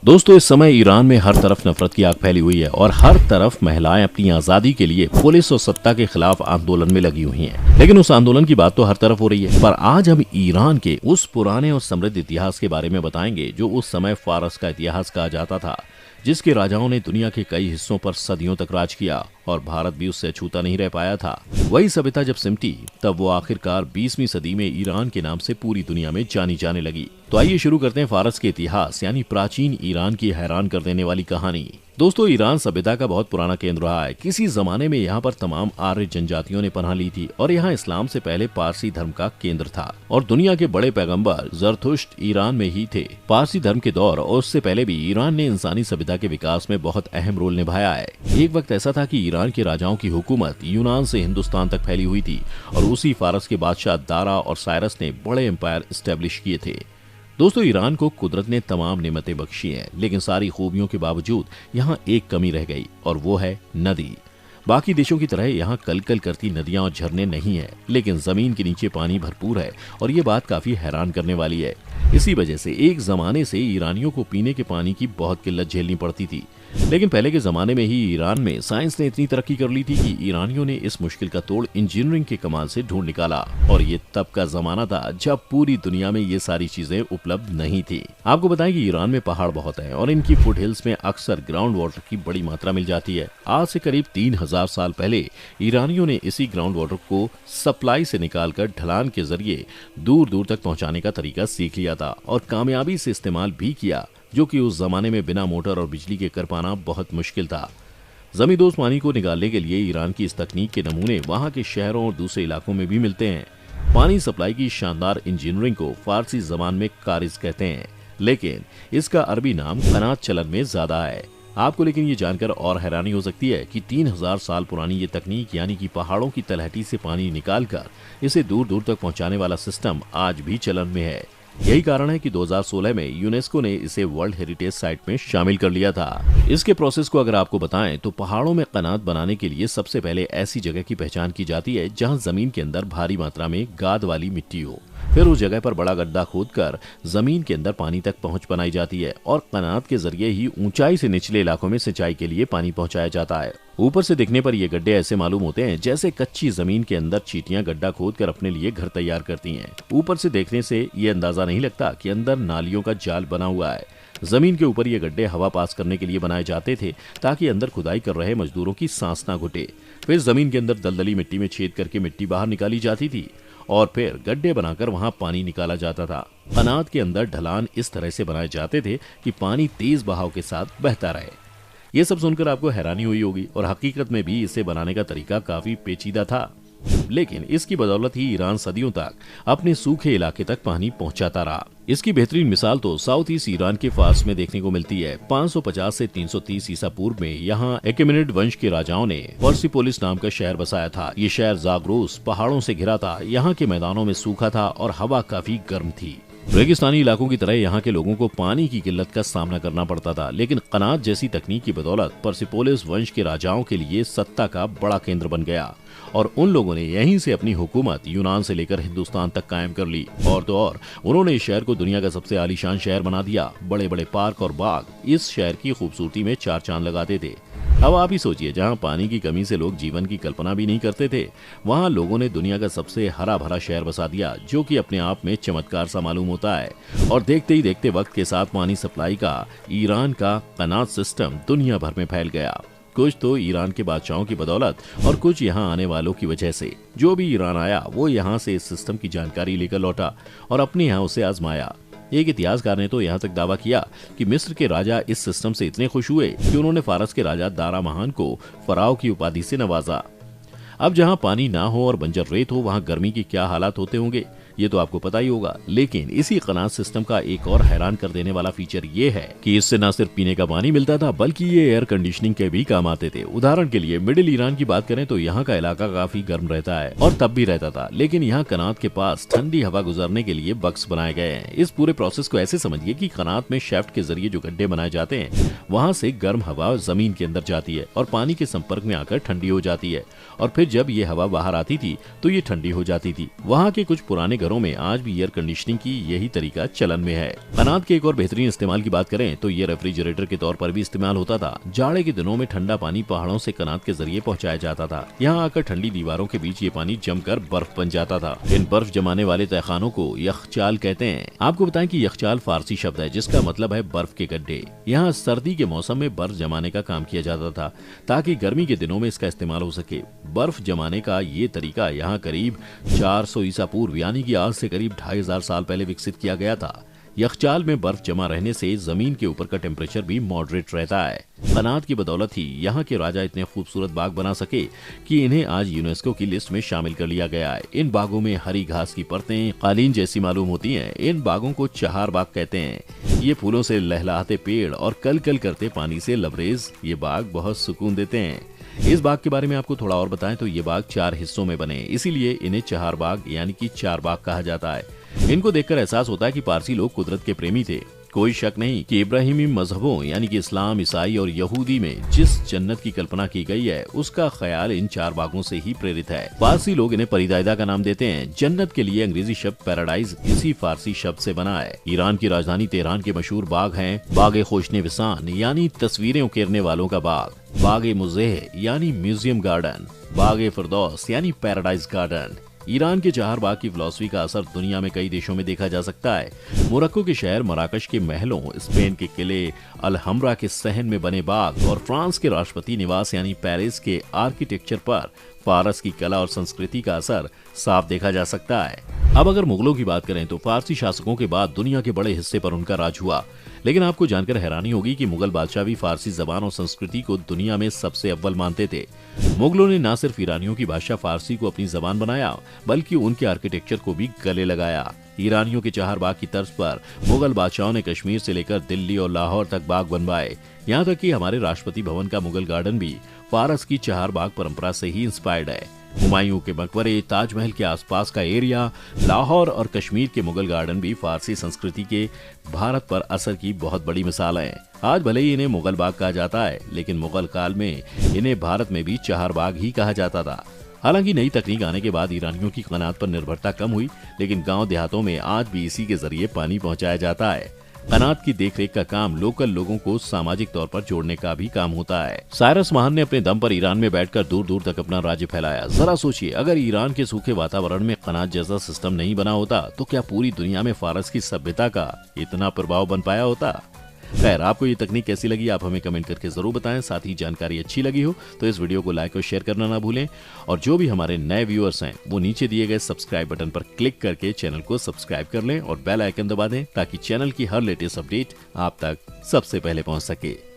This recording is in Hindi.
दोस्तों, इस समय ईरान में हर तरफ नफरत की आग फैली हुई है और हर तरफ महिलाएं अपनी आजादी के लिए पुलिस और सत्ता के खिलाफ आंदोलन में लगी हुई हैं। लेकिन उस आंदोलन की बात तो हर तरफ हो रही है, पर आज हम ईरान के उस पुराने और समृद्ध इतिहास के बारे में बताएंगे जो उस समय फारस का इतिहास कहा जाता था, जिसके राजाओं ने दुनिया के कई हिस्सों पर सदियों तक राज किया और भारत भी उससे छूता नहीं रह पाया था। वही सभ्यता जब सिमटी, तब वो आखिरकार 20वीं सदी में ईरान के नाम से पूरी दुनिया में जानी जाने लगी। तो आइए शुरू करते हैं फारस के इतिहास यानी प्राचीन ईरान की हैरान कर देने वाली कहानी। दोस्तों, ईरान सभ्यता का बहुत पुराना केंद्र रहा है। किसी जमाने में यहाँ पर तमाम आर्य जनजातियों ने पनाह ली थी और यहाँ इस्लाम से पहले पारसी धर्म का केंद्र था और दुनिया के बड़े पैगंबर जरथुश्त ईरान में ही थे। पारसी धर्म के दौर और उससे पहले भी ईरान ने इंसानी सभ्यता के विकास में बहुत अहम रोल निभाया है। एक वक्त ऐसा था कि ईरान के राजाओं की हुकूमत यूनान से हिंदुस्तान तक फैली हुई थी और उसी फारस के बादशाह दारा और साइरस ने बड़े एम्पायर स्टैब्लिश किए थे। दोस्तों, ईरान को कुदरत ने तमाम नेमतें बख्शी हैं, लेकिन सारी खूबियों के बावजूद यहाँ एक कमी रह गई और वो है नदी। बाकी देशों की तरह यहाँ कलकल करती नदियां और झरने नहीं है, लेकिन जमीन के नीचे पानी भरपूर है और ये बात काफी हैरान करने वाली है। इसी वजह से एक जमाने से ईरानियों को पीने के पानी की बहुत किल्लत झेलनी पड़ती थी। लेकिन पहले के जमाने में ही ईरान में साइंस ने इतनी तरक्की कर ली थी कि ईरानियों ने इस मुश्किल का तोड़ इंजीनियरिंग के कमाल से ढूंढ निकाला और ये तब का जमाना था जब पूरी दुनिया में ये सारी चीजें उपलब्ध नहीं थी। आपको बताएं कि ईरान में पहाड़ बहुत हैं और इनकी फुट हिल्स में अक्सर ग्राउंड वाटर की बड़ी मात्रा मिल जाती है। आज से करीब 3000 साल पहले ईरानियों ने इसी ग्राउंड वाटर को सप्लाई से निकालकर ढलान के जरिए दूर दूर तक पहुंचाने का तरीका सीख लिया था और कामयाबी से इस्तेमाल भी किया, जो कि उस जमाने में बिना मोटर और बिजली के कर पाना बहुत मुश्किल था। जमींदोज पानी को निकालने के लिए ईरान की इस तकनीक के नमूने वहां के शहरों और दूसरे इलाकों में भी मिलते हैं। पानी सप्लाई की शानदार इंजीनियरिंग को फारसी जबान में कारिज कहते हैं, लेकिन इसका अरबी नाम कनात चलन में ज्यादा है। आपको लेकिन ये जानकर और हैरानी हो सकती है कि 3000 साल पुरानी ये तकनीक यानी कि पहाड़ों की तलहटी से पानी निकालकर इसे दूर दूर तक पहुंचाने वाला सिस्टम आज भी चलन में है। यही कारण है कि 2016 में यूनेस्को ने इसे वर्ल्ड हेरिटेज साइट में शामिल कर लिया था। इसके प्रोसेस को अगर आपको बताएं तो पहाड़ों में कनात बनाने के लिए सबसे पहले ऐसी जगह की पहचान की जाती है जहां जमीन के अंदर भारी मात्रा में गाद वाली मिट्टी हो। फिर उस जगह पर बड़ा गड्ढा खोदकर जमीन के अंदर पानी तक पहुंच बनाई जाती है और कनात के जरिए ही ऊंचाई से निचले इलाकों में सिंचाई के लिए पानी पहुंचाया जाता है। ऊपर से देखने पर ये गड्ढे ऐसे मालूम होते हैं जैसे कच्ची जमीन के अंदर चींटियां गड्ढा खोदकर अपने लिए घर तैयार करती हैं। ऊपर से देखने से ये अंदाजा नहीं लगता कि अंदर नालियों का जाल बना हुआ है। जमीन के ऊपर ये गड्ढे हवा पास करने के लिए बनाए जाते थे ताकि अंदर खुदाई कर रहे मजदूरों की सांस ना घुटे। फिर जमीन के अंदर दलदली मिट्टी में छेद करके मिट्टी बाहर निकाली जाती थी और फिर गड्ढे बनाकर वहां पानी निकाला जाता था। कनात के अंदर ढलान इस तरह से बनाए जाते थे कि पानी तेज बहाव के साथ बहता रहे। ये सब सुनकर आपको हैरानी हुई होगी और हकीकत में भी इसे बनाने का तरीका काफी पेचीदा था, लेकिन इसकी बदौलत ही ईरान सदियों तक अपने सूखे इलाके तक पानी पहुंचाता रहा। इसकी बेहतरीन मिसाल तो साउथ ईस्ट ईरान के फारस में देखने को मिलती है। 550 से 330 ईसा पूर्व में यहाँ एकेमेनिड वंश के राजाओं ने पर्सिपोलिस नाम का शहर बसाया था। ये शहर जाग्रोस पहाड़ों से घिरा था। यहाँ के मैदानों में सूखा था और हवा काफी गर्म थी। रेगिस्तानी इलाकों की तरह यहाँ के लोगों को पानी की किल्लत का सामना करना पड़ता था, लेकिन कनात जैसी तकनीक की बदौलत पर्सिपोलिस वंश के राजाओं के लिए सत्ता का बड़ा केंद्र बन गया और उन लोगों ने यहीं से अपनी हुकूमत यूनान से लेकर हिंदुस्तान तक कायम कर ली। और तो और उन्होंने इस शहर को दुनिया का सबसे आलीशान शहर बना दिया। बड़े बड़े पार्क और बाग इस शहर की खूबसूरती में चार चांद लगाते थे। अब आप ही सोचिए, जहाँ पानी की कमी से लोग जीवन की कल्पना भी नहीं करते थे, वहाँ लोगों ने दुनिया का सबसे हरा भरा शहर बसा दिया, जो कि अपने आप में चमत्कार सा मालूम होता है। और देखते ही देखते वक्त के साथ पानी सप्लाई का ईरान का कनात सिस्टम दुनिया भर में फैल गया। कुछ तो ईरान के बादशाहों की बदौलत और कुछ यहाँ आने वालों की वजह से। जो भी ईरान आया वो यहाँ से इस सिस्टम की जानकारी लेकर लौटा और अपने यहाँ उसे आजमाया। एक इतिहासकार ने तो यहाँ तक दावा किया कि मिस्र के राजा इस सिस्टम से इतने खुश हुए कि उन्होंने फारस के राजा दारा महान को फराव की उपाधि से नवाजा। अब जहाँ पानी ना हो और बंजर रेत हो, वहाँ गर्मी की क्या हालात होते होंगे ये तो आपको पता ही होगा। लेकिन इसी कनात सिस्टम का एक और हैरान कर देने वाला फीचर ये है कि इससे न सिर्फ पीने का पानी मिलता था, बल्कि ये एयर कंडीशनिंग के भी काम आते थे। उदाहरण के लिए मिडिल ईरान की बात करें तो यहाँ का इलाका काफी गर्म रहता है और तब भी रहता था, लेकिन यहाँ कनात के पास ठंडी हवा गुजरने के लिए बक्स बनाए गए हैं। इस पूरे प्रोसेस को ऐसे समझिए कि कनात में शेफ्ट के जरिए जो गड्ढे बनाए जाते हैं, वहाँ से गर्म हवा जमीन के अंदर जाती है और पानी के संपर्क में आकर ठंडी हो जाती है और फिर जब ये हवा बाहर आती थी तो ये ठंडी हो जाती थी। वहाँ के कुछ पुराने घरों में आज भी एयर कंडीशनिंग की यही तरीका चलन में है। कनात के एक और बेहतरीन इस्तेमाल की बात करें तो ये रेफ्रिजरेटर के तौर पर भी इस्तेमाल होता था। जाड़े के दिनों में ठंडा पानी पहाड़ों से कनात के जरिए पहुंचाया जाता था। यहाँ आकर ठंडी दीवारों के बीच ये पानी जमकर बर्फ बन जाता था। इन बर्फ जमाने वाले तहखानों को यखचाल कहते हैं। आपको बताएं कि यखचाल फारसी शब्द है जिसका मतलब है बर्फ के गड्ढे। यहाँ सर्दी के मौसम में बर्फ जमाने का काम किया जाता था ताकि गर्मी के दिनों में इसका इस्तेमाल हो सके। बर्फ जमाने का ये तरीका यहाँ करीब 400 ईसा पूर्व यानी कि आज से करीब 2500 साल पहले विकसित किया गया था। यखचाल में बर्फ जमा रहने से जमीन के ऊपर का टेम्परेचर भी मॉडरेट रहता है। कनात की बदौलत ही यहाँ के राजा इतने खूबसूरत बाग बना सके कि इन्हें आज यूनेस्को की लिस्ट में शामिल कर लिया गया है। इन बागों में हरी घास की परतें कालीन जैसी मालूम होती हैं। इन बागों को चहार बाग कहते हैं। ये फूलों से लहलहाते पेड़ और कल कल करते पानी से लबरेज ये बाग बहुत सुकून देते हैं। इस बाग के बारे में आपको थोड़ा और बताएं तो ये बाग 4 हिस्सों में बने, इसीलिए इन्हें चहार बाग यानी कि 4 बाग कहा जाता है। इनको देखकर एहसास होता है कि पारसी लोग कुदरत के प्रेमी थे। कोई शक नहीं कि इब्राहिमी मजहबों यानी कि इस्लाम, ईसाई और यहूदी में जिस जन्नत की कल्पना की गई है उसका ख्याल इन 4 बागों से ही प्रेरित है। फारसी लोग इन्हें परिदायदा का नाम देते हैं। जन्नत के लिए अंग्रेजी शब्द पैराडाइज इसी फारसी शब्द से बना है। ईरान की राजधानी तेहरान के मशहूर बाग हैं बाग खोशने विसान यानी तस्वीरें उकेरने वालों का बाग, बाग मुज़ेह यानी म्यूजियम गार्डन, बाग फिरदौस यानी पैराडाइज गार्डन। ईरान के चहार बाग की फिलॉसफी का असर दुनिया में कई देशों में देखा जा सकता है। मोरक्को के शहर मराकश के महलों, स्पेन के किले, अल-हमरा के सहन में बने बाग और फ्रांस के राष्ट्रपति निवास यानी पेरिस के आर्किटेक्चर पर फारस की कला और संस्कृति का असर साफ देखा जा सकता है। अब अगर मुगलों की बात करें तो फारसी शासकों के बाद दुनिया के बड़े हिस्से पर उनका राज हुआ, लेकिन आपको जानकर हैरानी होगी कि मुगल बादशाह भी फारसी जबान और संस्कृति को दुनिया में सबसे अव्वल मानते थे। मुगलों ने न सिर्फ ईरानियों की भाषा फारसी को अपनी जबान बनाया बल्कि उनके आर्किटेक्चर को भी गले लगाया। ईरानियों के चहार बाग की तर्ज पर मुगल बादशाहों ने कश्मीर से लेकर दिल्ली और लाहौर तक बाग बनवाए। यहाँ तक कि हमारे राष्ट्रपति भवन का मुगल गार्डन भी फारस की चहार बाग परंपरा से ही इंस्पायर्ड है। हुमायूं के मकबरे, ताजमहल के आसपास का एरिया, लाहौर और कश्मीर के मुगल गार्डन भी फारसी संस्कृति के भारत पर असर की बहुत बड़ी मिसाल हैं। आज भले ही इन्हें मुगल बाग कहा जाता है, लेकिन मुगल काल में इन्हें भारत में भी चहार बाग ही कहा जाता था। हालांकि नई तकनीक आने के बाद ईरानियों की कनात पर निर्भरता कम हुई, लेकिन गांव देहातों में आज भी इसी के जरिए पानी पहुंचाया जाता है। कनात की देखरेख का काम लोकल लोगों को सामाजिक तौर पर जोड़ने का भी काम होता है। साइरस महान ने अपने दम पर ईरान में बैठकर दूर दूर तक अपना राज्य फैलाया। जरा सोचिए, अगर ईरान के सूखे वातावरण में कनात जैसा सिस्टम नहीं बना होता तो क्या पूरी दुनिया में फारस की सभ्यता का इतना प्रभाव बन पाया होता? खैर, आपको ये तकनीक कैसी लगी आप हमें कमेंट करके जरूर बताएं। साथ ही जानकारी अच्छी लगी हो तो इस वीडियो को लाइक और शेयर करना ना भूलें। और जो भी हमारे नए व्यूअर्स हैं वो नीचे दिए गए सब्सक्राइब बटन पर क्लिक करके चैनल को सब्सक्राइब कर लें और बेल आइकन दबा दें ताकि चैनल की हर लेटेस्ट अपडेट आप तक सबसे पहले पहुंच सके।